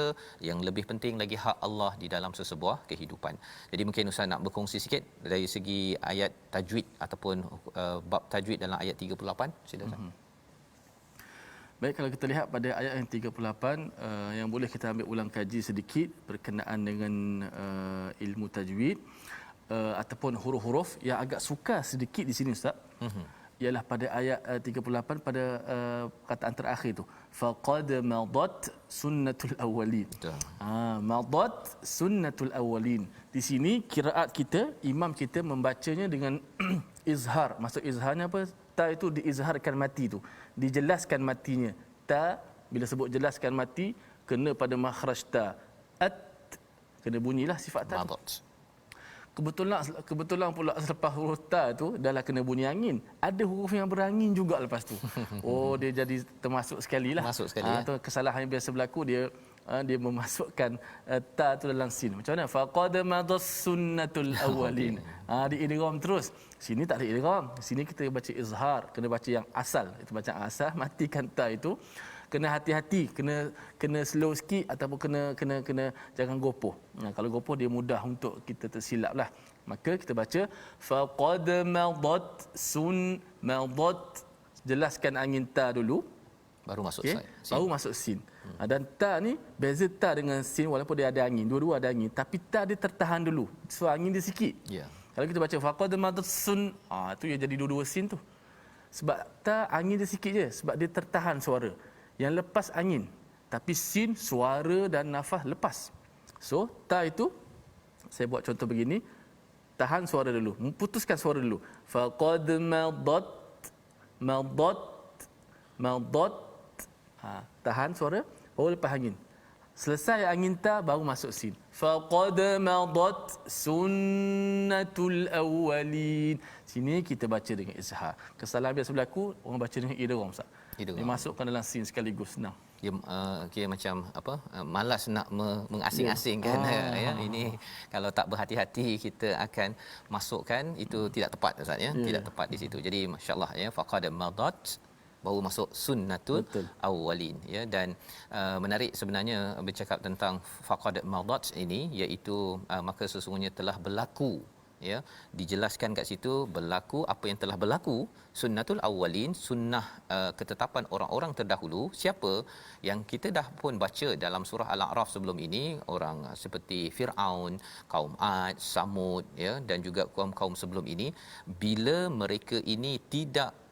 yang lebih penting lagi hak Allah di dalam sesebuah kehidupan. Jadi mungkin Ustaz nak berkongsi sikit dari segi ayat tajwid ataupun bab tajwid dalam ayat 38. Silakan. Baik, kalau kita lihat pada ayat yang 38, yang boleh kita ambil ulang kaji sedikit berkenaan dengan ilmu tajwid ataupun huruf-huruf yang agak sukar sedikit di sini Ustaz. Ialah pada ayat 38 pada kataan terakhir tu, faqad madat sunnatul awwalin. Madat sunnatul awwalin. Di sini qiraat kita, imam kita membacanya dengan izhar. Maksud izharnya apa? Ta itu diizharkan mati tu, dijelaskan matinya. Ta bila sebut jelaskan mati kena pada makhraj ta. At kena bunyilah sifat ta. Kebetulan pula selepas huruf ta tu dah lah kena bunyi angin. Ada huruf yang berangin juga lepas tu. Oh, dia jadi termasuk sekali lah. Masuk sekali. Tu kesalahan yang biasa berlaku, dia dia memasukkan ta tu dalam sin. Macam mana? Faqad madas sunnatul awwalin. Di idgham terus. Sini tak ada idgham. Sini kita baca izhar, kena baca yang asal. Itu bacaan asal, matikan ta itu. Kena hati-hati, kena slow sikit ataupun kena jangan gopoh. Kalau gopoh dia mudah untuk kita tersilap lah. Maka kita baca faqad madat madat, jelaskan angin ta dulu baru masuk baru masuk sin. Dan ta ni beza ta dengan sin, walaupun dia ada angin, dua-dua ada angin, tapi ta dia tertahan dulu. So angin dia sikit. Kalau kita baca faqad madat sun, tu yang jadi dua-dua sin tu. Sebab ta angin dia sikit je, sebab dia tertahan suara. Yang lepas angin, tapi sin suara dan nafas lepas. So ta itu saya buat contoh begini, tahan suara dulu, putuskan suara dulu. Faqad madat tahan suara, baru lepas angin. Selesai angin ta, baru masuk sin. Faqad madat sunnatul awwalin. Sini kita baca dengan izhar. Kesalahan biasa berlaku, orang baca dengan idgham, Ustaz. Dia masukkan dalam sin sekaligus, senang. Dia kira macam malas nak mengasing-asingkan ya. Ini kalau tak berhati-hati kita akan masukkan, itu tidak tepat Ustaz ya. Tidak tepat di situ. Jadi masya-Allah ya, faqad madat baru masuk sunnatul awwalin ya. Dan menarik sebenarnya bercakap tentang faqad madat ini, iaitu maka sesungguhnya telah berlaku ya, dijelaskan kat situ berlaku apa yang telah berlaku, sunnatul awwalin, sunnah ketetapan orang-orang terdahulu. Siapa yang kita dah pun baca dalam surah Al-A'raf sebelum ini, orang seperti Firaun, kaum Ad, Samud ya, dan juga kaum-kaum sebelum ini, bila mereka ini tidak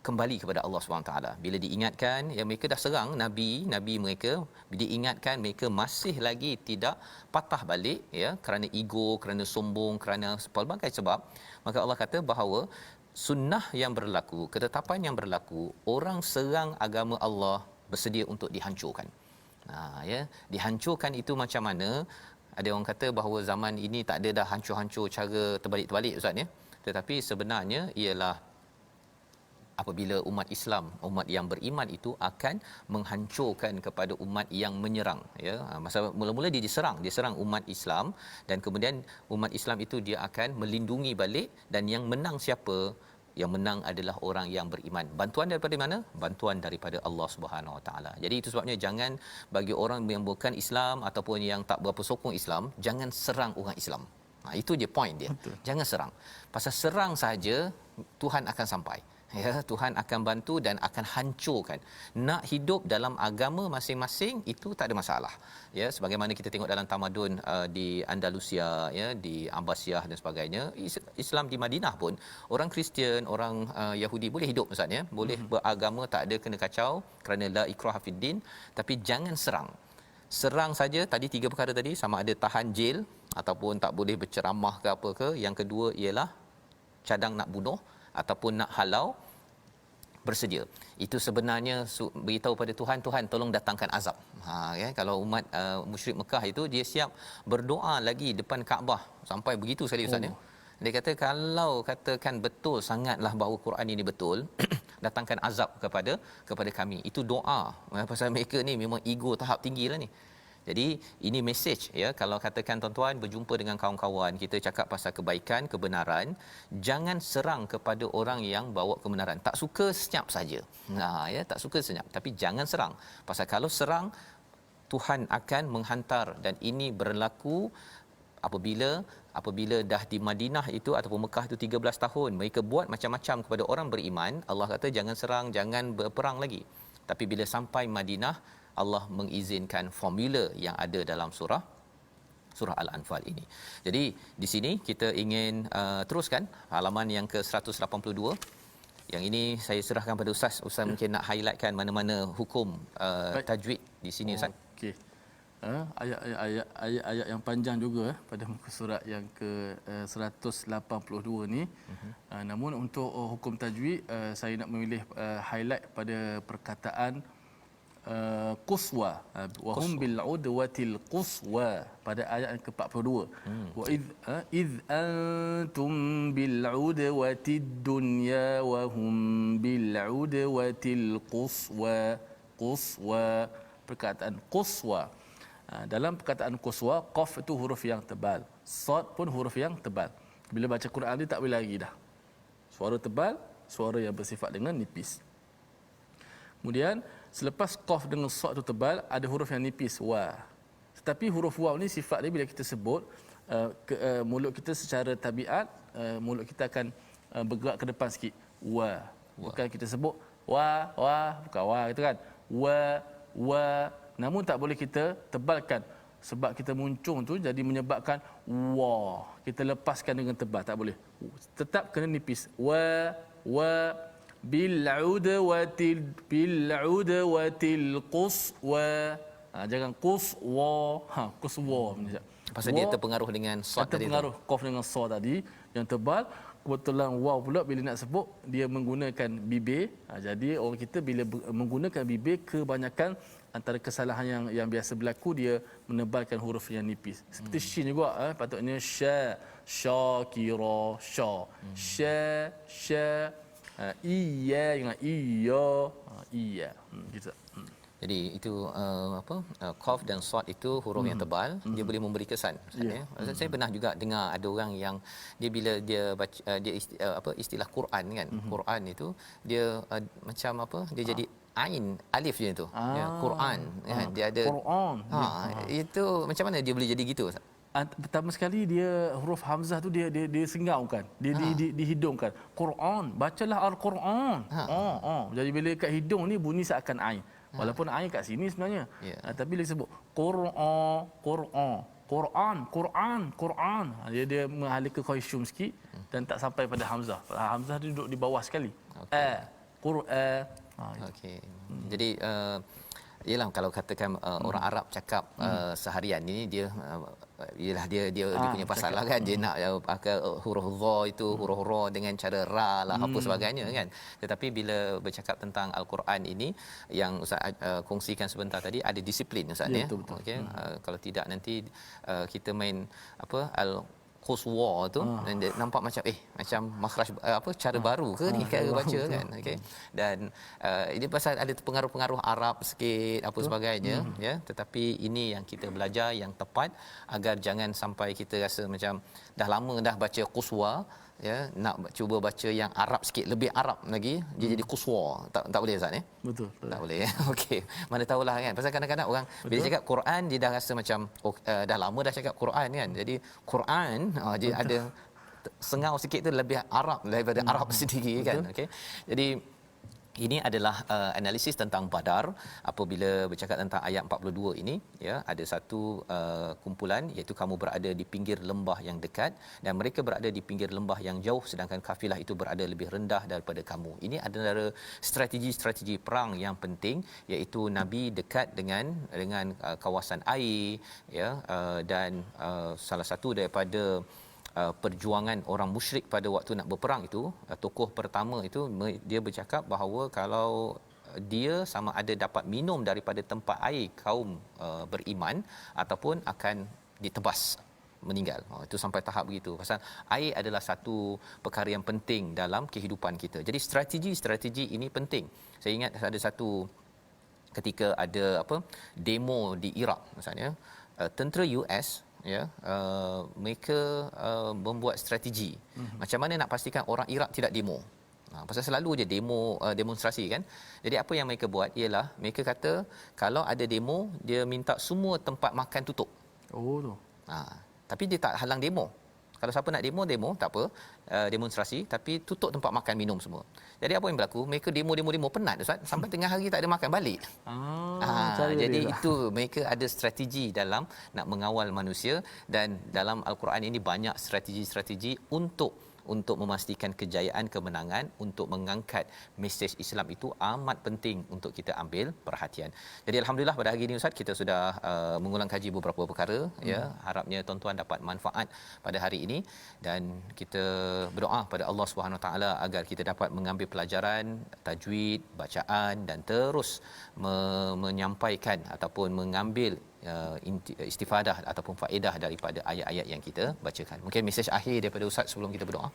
kembali kepada Allah SWT, bila diingatkan ya, mereka dah serang nabi mereka, diingatkan mereka masih lagi tidak patah balik ya, kerana ego, kerana sombong, kerana pelbagai sebab, maka Allah kata bahawa sunnah yang berlaku, ketetapan yang berlaku, orang serang agama Allah bersedia untuk dihancurkan. Ya, dihancurkan itu macam mana? Ada orang kata bahawa zaman ini tak ada dah hancur-hancur cara terbalik-terbalik Ustaz ya, tetapi sebenarnya ialah apabila umat Islam, umat yang beriman itu akan menghancurkan kepada umat yang menyerang ya. Masa mula-mula dia diserang umat Islam, dan kemudian umat Islam itu dia akan melindungi balik, dan yang menang siapa? Yang menang adalah orang yang beriman. Bantuan daripada mana? Bantuan daripada Allah Subhanahu Wa Taala. Jadi itu sebabnya jangan, bagi orang yang bukan Islam ataupun yang tak berapa sokong Islam, jangan serang orang Islam. Itu je point dia. Betul. Jangan serang. Pasal serang saja Tuhan akan sampai. Ya, Tuhan akan bantu dan akan hancurkan. Nak hidup dalam agama masing-masing itu tak ada masalah. Ya, sebagaimana kita tengok dalam tamadun di Andalusia ya, di Abbasiyah dan sebagainya, Islam di Madinah pun orang Kristian, orang Yahudi boleh hidup Ustaz ya, boleh beragama, tak ada kena kacau, kerana la ikraha fid din, tapi jangan serang. Serang saja, tadi tiga perkara tadi, sama ada tahan jail ataupun tak boleh berceramah ke apa ke. Yang kedua ialah cadang nak bunuh ataupun nak halau, bersedia. Itu sebenarnya beritahu pada Tuhan, Tuhan tolong datangkan azab. Ya, kalau umat musyrik Mekah itu dia siap berdoa lagi depan Kaabah sampai begitu sekali Ustaz ya. Dia kata kalau katakan betul sangatlah bahawa Quran ini betul, datangkan azab kepada kami. Itu doa. Pasal mereka ni memang ego tahap tinggilah ni. Jadi ini mesej ya, kalau katakan tuan-tuan berjumpa dengan kawan-kawan, kita cakap pasal kebaikan, kebenaran, jangan serang kepada orang yang bawa kebenaran. Tak suka senyap saja. Ya, tak suka senyap, tapi jangan serang. Pasal kalau serang, Tuhan akan menghantar, dan ini berlaku apabila dah di Madinah itu ataupun Mekah itu 13 tahun mereka buat macam-macam kepada orang beriman. Allah kata jangan serang, jangan berperang lagi. Tapi bila sampai Madinah, Allah mengizinkan formula yang ada dalam surah Al-Anfal ini. Jadi di sini kita ingin teruskan halaman yang ke-182. Yang ini saya serahkan pada Ustaz. Ustaz mungkin nak highlightkan mana-mana hukum tajwid di sini Ustaz. Okey. Ayat-ayat yang panjang juga pada muka surat yang ke-182 ni. Namun untuk hukum tajwid, saya nak memilih highlight pada perkataan quswa, wa hum bil udwatil quswa, pada ayat yang ke-42. Wa id antum bil udwatid dunya wa hum bil udwatil quswa. Perkataan quswa, Dalam perkataan quswa, qaf itu huruf yang tebal, sad pun huruf yang tebal. Bila baca Quran dia tak boleh lari dah. Suara tebal, suara yang bersifat dengan nipis. Kemudian selepas qaf dengan sad itu tebal, ada huruf yang nipis, wa. Tetapi huruf waw ni sifat dia bila kita sebut mulut kita secara tabiat, mulut kita akan bergerak ke depan sikit. Wa. Bukan kita sebut wa, bukan wa gitu kan. Wa. Namun tak boleh kita tebalkan sebab kita muncung tu jadi menyebabkan wa. Kita lepaskan dengan tebal, tak boleh. Tetap kena nipis. Wa bil'udwatil quswa. Jangan quswa. Quswa. Pasal dia terpengaruh dengan sad tadi. Terpengaruh qaf dengan sa tadi yang tebal. Kebetulan waw pula bila nak sebut dia menggunakan bibir. Jadi orang kita bila menggunakan bibir, kebanyakan antara kesalahan yang biasa berlaku dia menebalkan huruf yang nipis. Seperti shin juga, patutnya syakira, sya, iya dengan iya. Gitu. Jadi itu qaf dan sad itu huruf yang tebal, dia boleh memberi kesan. Saya pernah juga dengar ada orang yang dia bila dia baca dia istilah Quran kan. Quran itu dia macam dia jadi ain alif je tu. Ya, Quran kan dia ada Quran. Itu macam mana dia boleh jadi gitu? Pertama sekali dia huruf hamzah tu dia sengaukan, dia dihidungkan. Quran, bacalah al-Quran. Jadi bila kat hidung ni bunyi seakan ain. Walaupun ain kat sini sebenarnya. Tapi bila sebut Quran, dia mengalih ke khaishum sikit dan tak sampai pada hamzah. Hamzah dia duduk di bawah sekali. Quran. Okey. Jadi yalah kalau katakan orang Arab cakap seharian ini dia ialah dia punya pasal lah kan, dia nak pakai huruf dha itu, huruf ra dengan cara ra lah apa sebagainya kan. Tetapi bila bercakap tentang al-Quran ini yang Ustaz kongsikan sebentar tadi, ada disiplin Ustaz ya. Okey, kalau tidak nanti kita main quswa tu dan dia nampak macam makhraj cara baru ke ni cara baca kan. Okey, dan ini pasal ada pengaruh-pengaruh Arab sikit apa sebagainya ya, tetapi ini yang kita belajar yang tepat agar jangan sampai kita rasa macam dah lama dah baca quswa ya, nak cuba baca yang Arab sikit, lebih Arab lagi, dia jadi quswa. Tak boleh Ustaz ya? Betul. Tak boleh ya. Okey, mana tahulah kan. Pasal kadang-kadang orang bila cakap Quran dia dah rasa macam dah lama dah cakap Quran kan. Jadi Quran dia ada sengau sikit tu lebih Arab daripada Arab sendiri kan. Okey. Jadi ini adalah analisis tentang Badar. Apabila bercakap tentang ayat 42 ini ya, ada satu kumpulan iaitu kamu berada di pinggir lembah yang dekat dan mereka berada di pinggir lembah yang jauh sedangkan kafilah itu berada lebih rendah daripada kamu. Ini adalah strategi perang yang penting, iaitu Nabi dekat dengan kawasan air ya, dan salah satu daripada perjuangan orang musyrik pada waktu nak berperang itu, tokoh pertama itu dia bercakap bahawa kalau dia sama ada dapat minum daripada tempat air kaum beriman ataupun akan ditebas meninggal. Itu sampai tahap begitu. Pasal air adalah satu perkara yang penting dalam kehidupan kita. Jadi strategi ini penting. Saya ingat ada satu ketika ada demo di Iraq misalnya, tentera US ya, mereka membuat strategi macam mana nak pastikan orang Iraq tidak demo. Pasal selalu je demonstrasi kan. Jadi apa yang mereka buat ialah mereka kata kalau ada demo dia minta semua tempat makan tutup. Tapi dia tak halang demo. Kalau siapa nak demo tak apa, demonstrasi, tapi tutup tempat makan minum semua. Jadi apa yang berlaku? Mereka demo penat Ustaz, sampai tengah hari tak ada makan balik. Jadi itu mereka ada strategi dalam nak mengawal manusia, dan dalam al-Quran ini banyak strategi-strategi untuk memastikan kejayaan, kemenangan, untuk mengangkat mesej Islam itu amat penting untuk kita ambil perhatian. Jadi alhamdulillah pada hari ini Ustaz kita sudah mengulang kaji beberapa perkara ya. Harapnya tuan-tuan dapat manfaat pada hari ini, dan kita berdoa pada Allah Subhanahu Wa Taala agar kita dapat mengambil pelajaran tajwid, bacaan, dan terus menyampaikan ataupun mengambil istifadah ataupun faedah daripada ayat-ayat yang kita bacakan. Mungkin mesej akhir daripada Ustaz sebelum kita berdoa.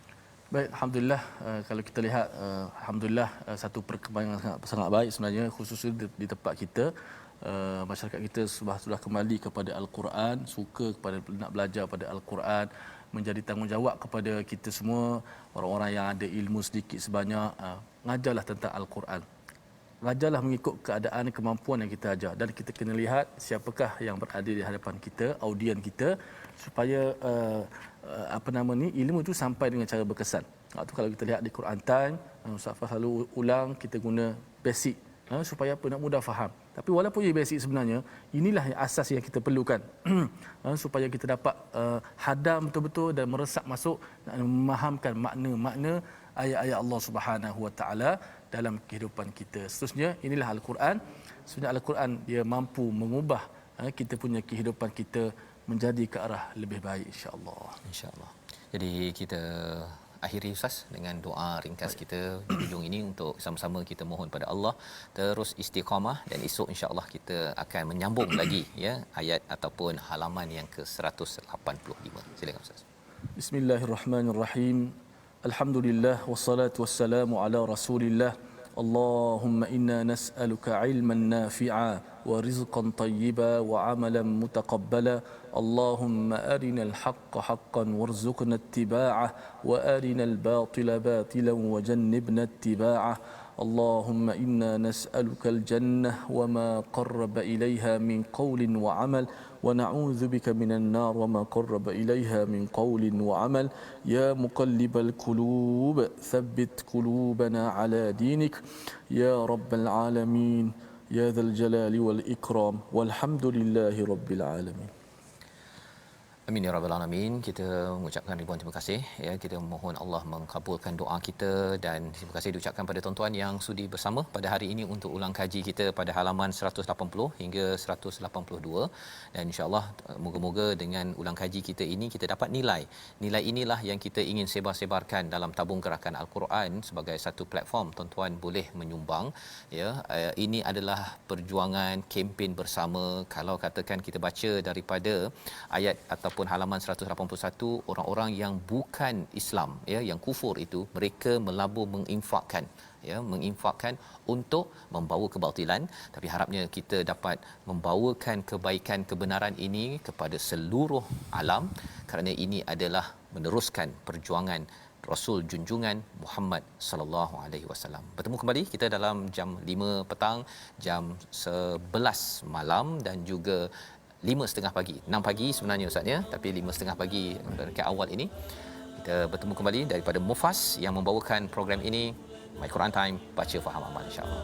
Baik, alhamdulillah, kalau kita lihat alhamdulillah satu perkembangan sangat baik sebenarnya, khususnya di tempat kita. masyarakat kita sudah kembali kepada Al-Quran, suka kepada nak belajar pada Al-Quran, menjadi tanggungjawab kepada kita semua orang-orang yang ada ilmu sedikit sebanyak, ngajarlah tentang Al-Quran. Ngajarlah mengikut keadaan kemampuan yang kita ajar, dan kita kena lihat siapakah yang berada di hadapan kita, audien kita, supaya ilmu itu sampai dengan cara berkesan. Tu kalau kita lihat di Quran Time, Ustaz Fah selalu ulang, kita guna basic supaya nak mudah faham. Tapi walaupun ia basic sebenarnya, inilah yang asas yang kita perlukan supaya kita dapat hadam betul-betul dan meresap masuk dan memahamkan makna-makna ayat-ayat Allah Subhanahu Wa Taala dalam kehidupan kita. Seterusnya, inilah Al-Quran. Sebenarnya Al-Quran dia mampu mengubah kita punya kehidupan kita menjadi ke arah lebih baik, insya-Allah. Insya-Allah. Jadi kita akhiri Ustaz dengan doa ringkas kita di hujung ini untuk sama-sama kita mohon pada Allah terus istiqamah, dan esok insya-Allah kita akan menyambung lagi ya ayat ataupun halaman yang ke-185. Silakan Ustaz. Bismillahirrahmanirrahim. Alhamdulillah wassalatu wassalamu ala Rasulillah. Allahumma inna nas'aluka 'ilman nafi'a wa rizqan tayyiba wa 'amalan mutaqabbala. Allahumma arina al-haqqa haqqan warzuqna ittiba'ah wa arina al-batila batilan wajannibna ittiba'ah. اللهم إنا نسألك الجنة وما قرب إليها من قول وعمل ونعوذ بك من النار وما قرب إليها من قول وعمل يا مقلب القلوب ثبت قلوبنا على دينك يا رب العالمين يا ذا الجلال والإكرام والحمد لله رب العالمين. Amin ya rabbal alamin. Kita mengucapkan ribuan terima kasih ya, kita mohon Allah mengabulkan doa kita, dan terima kasih diucapkan pada tuan-tuan yang sudi bersama pada hari ini untuk ulang kaji kita pada halaman 180 hingga 182, dan insya-Allah moga-moga dengan ulang kaji kita ini kita dapat nilai inilah yang kita ingin sebar-sebarkan dalam tabung gerakan Al-Quran sebagai satu platform. Tuan-tuan boleh menyumbang ya. Ini adalah perjuangan kempen bersama. Kalau katakan kita baca daripada ayat atau halaman 181, orang-orang yang bukan Islam ya, yang kufur itu, mereka melabur menginfakkan untuk membawa kebautilan, tapi harapnya kita dapat membawakan kebaikan, kebenaran ini kepada seluruh alam, kerana ini adalah meneruskan perjuangan Rasul junjungan Muhammad sallallahu alaihi wasallam. Bertemu kembali kita dalam jam 5 petang, jam 11 malam, dan juga 5.30 pagi. 6 pagi sebenarnya Ustaz ya, tapi 5.30 pagi dekat awal ini kita bertemu kembali daripada Mufas yang membawakan program ini, My Quran Time, baca faham amal, insya-Allah.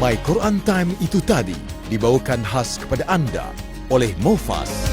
My Quran Time itu tadi dibawakan khas kepada anda oleh Mufas.